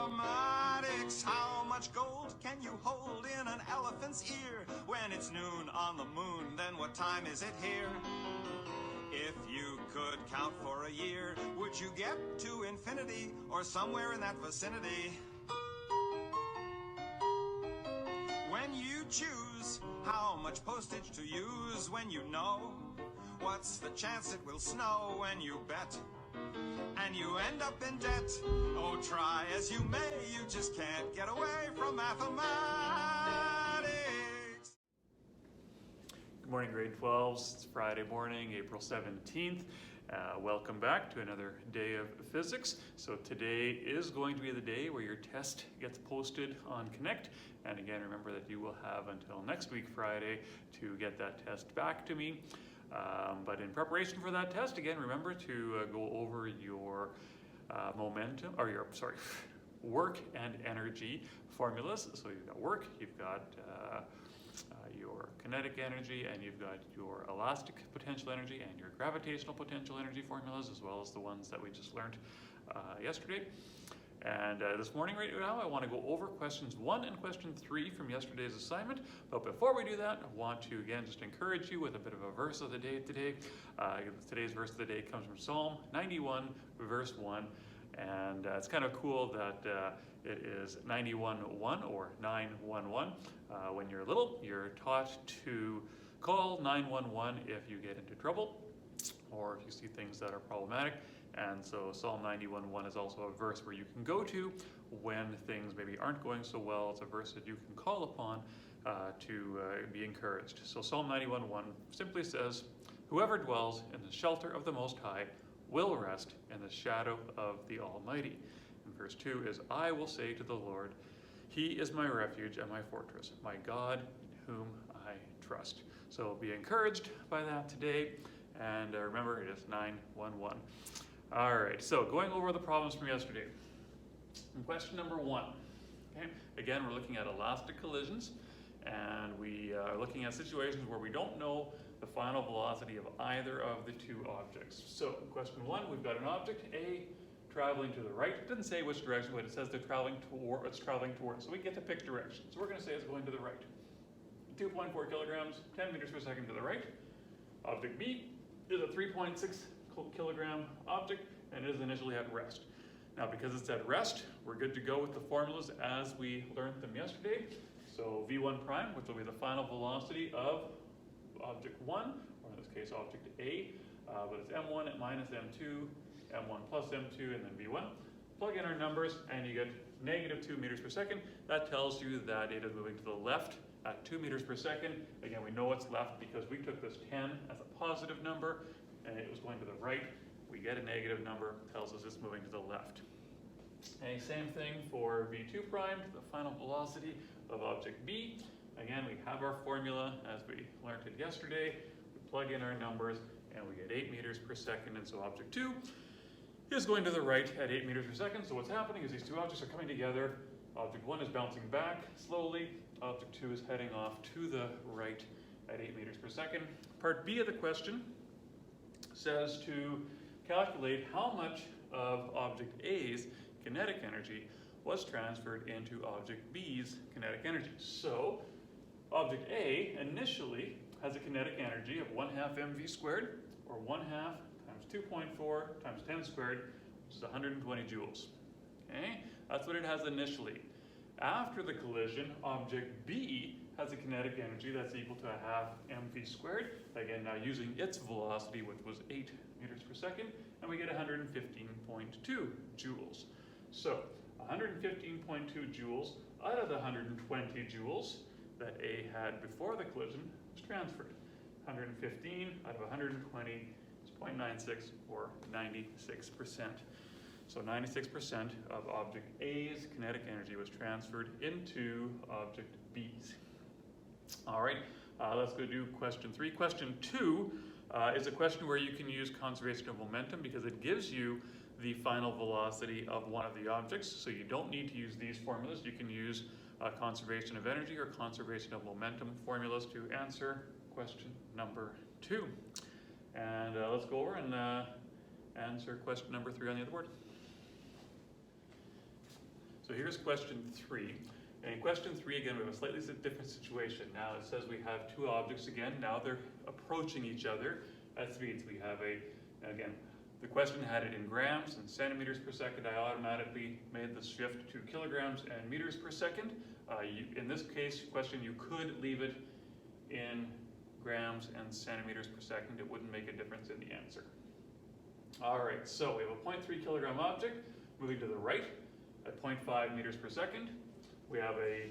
mathematics. How much gold can you hold in an elephant's ear? When it's noon on the moon, then what time is it here? If you could count for a year, would you get to infinity or somewhere in that vicinity? When you choose how much postage to use, when you know what's the chance it will snow, when you bet and you end up in debt. Oh, try as you may, you just can't get away from mathematics. Good morning, grade 12s. It's Friday morning, April 17th. Welcome back to another day of physics. So today is going to be the day where your test gets posted on Connect. And again, remember that you will have until next week, Friday, to get that test back to me. But in preparation for that test, again, remember to go over your work and energy formulas. So you've got work, you've got your kinetic energy, and you've got your elastic potential energy and your gravitational potential energy formulas, as well as the ones that we just learned yesterday. And this morning right now I want to go over questions 1 and question 3 from yesterday's assignment. But before we do that, I want to again just encourage you with a bit of a verse of the day today. Today's verse of the day comes from Psalm 91 verse 1. And it's kind of cool that it is 91-1 or 911. When you're little, you're taught to call 911 if you get into trouble or if you see things that are problematic. And so Psalm 91:1 is also a verse where you can go to when things maybe aren't going so well. It's a verse that you can call upon to be encouraged. So Psalm 91:1 simply says, "Whoever dwells in the shelter of the Most High will rest in the shadow of the Almighty." And verse 2 is, "I will say to the Lord, He is my refuge and my fortress, my God in whom I trust." So be encouraged by that today. And remember, it is 911. All right, so going over the problems from yesterday. Question number 1. Okay, again, we're looking at elastic collisions, and we are looking at situations where we don't know the final velocity of either of the two objects. So in question 1, we've got an object A traveling to the right. It doesn't say which direction, but it says they're traveling towards. So we get to pick direction. So we're going to say it's going to the right. 2.4 kilograms, 10 meters per second to the right. Object B is a 3.6 kilogram object and is initially at rest. Now, because it's at rest, we're good to go with the formulas as we learned them yesterday. So V1 prime, which will be the final velocity of object 1, or in this case object A, but it's M1 minus M2, M1 plus M2, and then V1. Plug in our numbers and you get negative 2 meters per second. That tells you that it is moving to the left at 2 meters per second. Again, we know it's left because we took this 10 as a positive number and it was going to the right. We get a negative number, tells us it's moving to the left. And same thing for V2 prime, the final velocity of object B. Again, we have our formula as we learned it yesterday. We plug in our numbers and we get 8 meters per second. And so object 2 is going to the right at 8 meters per second. So what's happening is these two objects are coming together. Object 1 is bouncing back slowly. Object 2 is heading off to the right at 8 meters per second. Part B of the question says to calculate how much of object A's kinetic energy was transferred into object B's kinetic energy. So object A initially has a kinetic energy of 1/2 mv squared, or 1/2 times 2.4 times 10 squared, which is 120 joules. Okay, that's what it has initially. After the collision, object B has a kinetic energy that's equal to 1/2 mv squared. Again, now using its velocity, which was 8 meters per second, and we get 115.2 joules. So 115.2 joules out of the 120 joules that A had before the collision was transferred. 115 out of 120 is 0.96 or 96%. So 96% of object A's kinetic energy was transferred into object B's. All right, let's go do question 3. Question 2 is a question where you can use conservation of momentum because it gives you the final velocity of one of the objects. So you don't need to use these formulas. You can use conservation of energy or conservation of momentum formulas to answer question number 2. And let's go over and answer question number 3 on the other board. So here's question 3. And in question 3, again, we have a slightly different situation. Now it says we have two objects again. Now they're approaching each other at speeds. We have again, the question had it in grams and centimeters per second. I automatically made the shift to kilograms and meters per second. In this case, question, you could leave it in grams and centimeters per second. It wouldn't make a difference in the answer. All right, so we have a 0.3 kilogram object moving to the right at 0.5 meters per second. We have a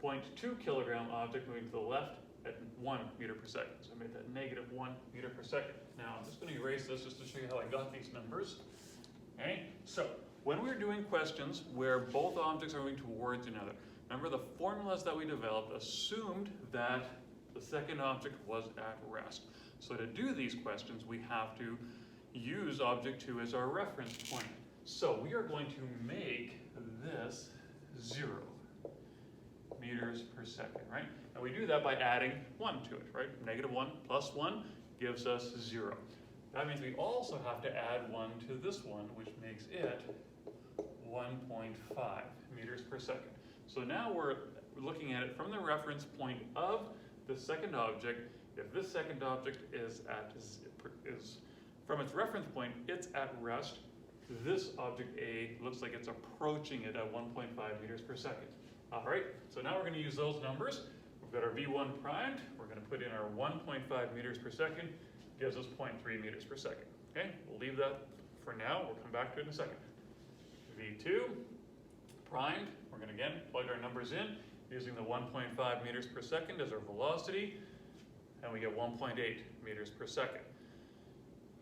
0.2 kilogram object moving to the left at 1 meter per second. So I made that negative 1 meter per second. Now I'm just going to erase this just to show you how I got these numbers. Okay, so when we're doing questions where both objects are moving towards another, remember the formulas that we developed assumed that the second object was at rest. So to do these questions, we have to use object 2 as our reference point. So we are going to make this 0 meters per second, right? And we do that by adding 1 to it, right? Negative 1 plus 1 gives us 0. That means we also have to add 1 to this one, which makes it 1.5 meters per second. So now we're looking at it from the reference point of the second object. If this second object is from its reference point, it's at rest. This object A looks like it's approaching it at 1.5 meters per second. All right, so now we're going to use those numbers. We've got our V1 primed. We're going to put in our 1.5 meters per second. Gives us 0.3 meters per second. Okay, we'll leave that for now. We'll come back to it in a second. V2 primed. We're going to again plug our numbers in using the 1.5 meters per second as our velocity, and we get 1.8 meters per second.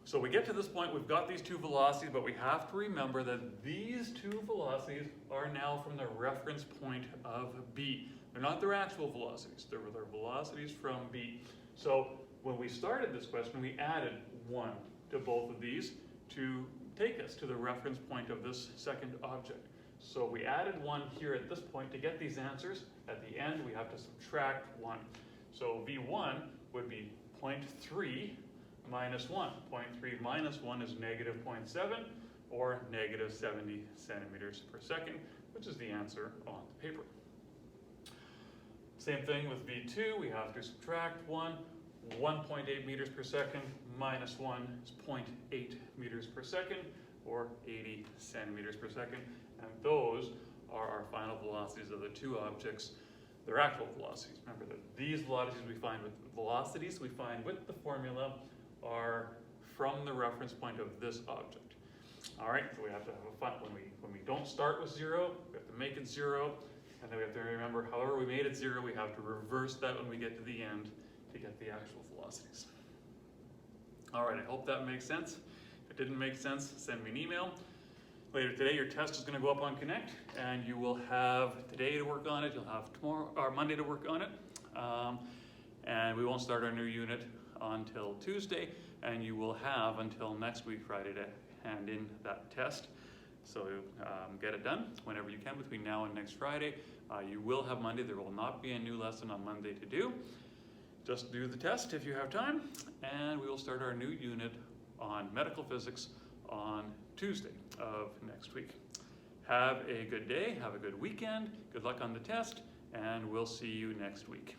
So we get to this point, we've got these two velocities, but we have to remember that these two velocities are now from the reference point of B. They're not their actual velocities, they're their velocities from B. So when we started this question, we added 1 to both of these to take us to the reference point of this second object. So we added 1 here at this point to get these answers. At the end, we have to subtract 1. So V1 would be 0.3 minus 1. 0.3 minus 1 is negative 0.7, or negative 70 centimeters per second, which is the answer on the paper. Same thing with V2, we have to subtract 1. 1.8 meters per second minus 1 is 0.8 meters per second, or 80 centimeters per second. And those are our final velocities of the two objects, their actual velocities. Remember that these velocities we find with the formula are from the reference point of this object. All right, so we have to have a fun when we don't start with 0, we have to make it 0, and then we have to remember however we made it 0, we have to reverse that when we get to the end to get the actual velocities. All right, I hope that makes sense. If it didn't make sense, send me an email. Later today, your test is going to go up on Connect, and you will have today to work on it. You'll have tomorrow or Monday to work on it, and we won't start our new unit until Tuesday, and you will have until next week, Friday, to hand in that test. So get it done whenever you can between now and next Friday. You will have Monday. There will not be a new lesson on Monday to do. Just do the test if you have time, and we will start our new unit on medical physics on Tuesday of next week. Have a good day, have a good weekend, good luck on the test, and we'll see you next week.